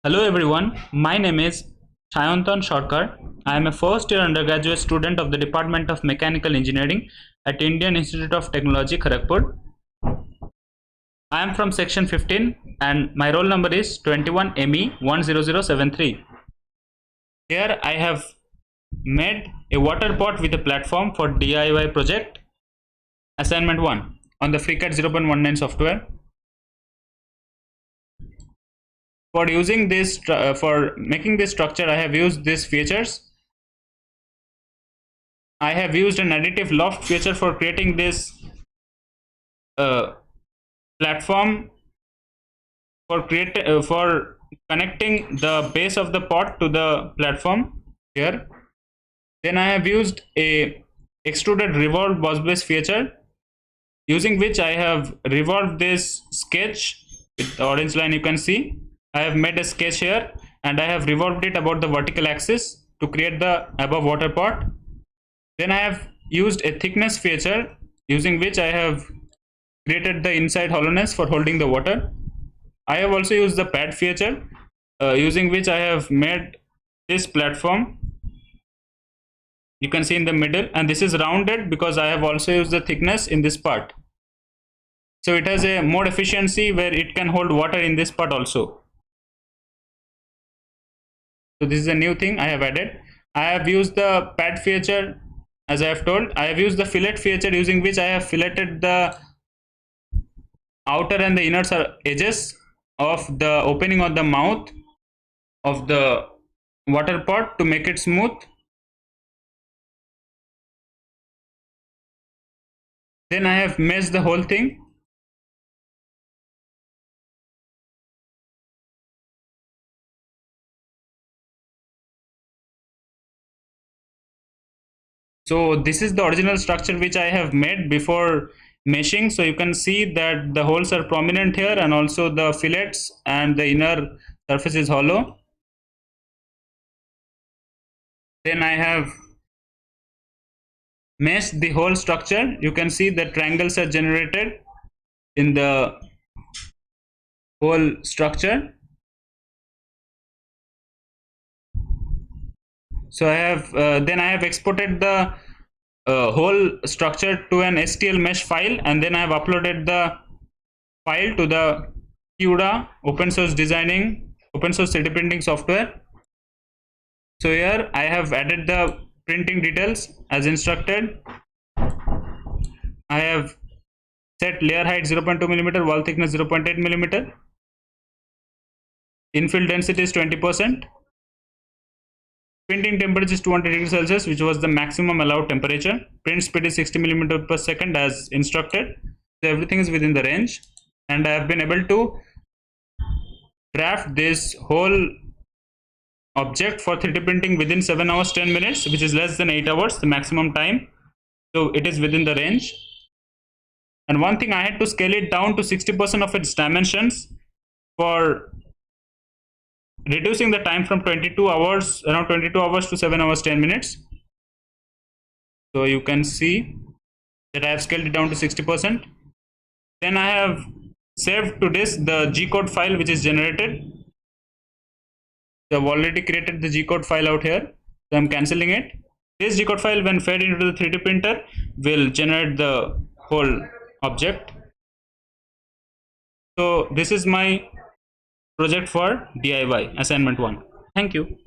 Hello everyone, my name is Sayantan Sarkar. I am a first year undergraduate student of the Department of Mechanical Engineering at Indian Institute of Technology, Kharagpur. I am from Section 15 and my roll number is 21ME10073. Here I have made a water pot with a platform for DIY project. Assignment 1 on the FreeCAD 0.19 software. For using this, for making this structure, I have used these features. I have used an additive loft feature for creating this platform for connecting the base of the pot to the platform here. Then I have used a extruded revolved boss base feature, using which I have revolved this sketch with the orange line you can see. I have made a sketch here and I have revolved it about the vertical axis to create the above water pot. Then I have used a thickness feature, using which I have created the inside hollowness for holding the water. I have also used the pad feature, using which I have made this platform. You can see in the middle, and this is rounded because I have also used the thickness in this part. So it has a more efficiency where it can hold water in this part also. So this is a new thing I have added. I have used the pad feature, as I have told. I have used the fillet feature, using which I have filleted the outer and the inner edges of the opening of the mouth of the water pot to make it smooth. Then I have meshed the whole thing. So this is the original structure which I have made before meshing. So you can see that the holes are prominent here, and also the fillets and the inner surface is hollow. Then I have meshed the whole structure. You can see the triangles are generated in the whole structure. So I have then I have exported the whole structure to an STL mesh file, and then I have uploaded the file to the CUDA open source 3D printing software. So here I have added the printing details as instructed. I have set layer height 0.2 mm, wall thickness 0.8 mm, infill density is 20%. Printing temperature is 200 degrees Celsius, which was the maximum allowed temperature. Print speed is 60 mm per second as instructed. So everything is within the range, and I have been able to draft this whole object for 3D printing within 7 hours 10 minutes, which is less than 8 hours, the maximum time. So it is within the range. And one thing, I had to scale it down to 60% of its dimensions for reducing the time from around 22 hours to 7 hours 10 minutes. So you can see that I have scaled it down to 60%. Then I have saved to this the G-code file which is generated. So I've already created the G-code file out here, so I'm cancelling it. This G-code file, when fed into the 3D printer, will generate the whole object. So this is my project for DIY assignment 1. Thank you.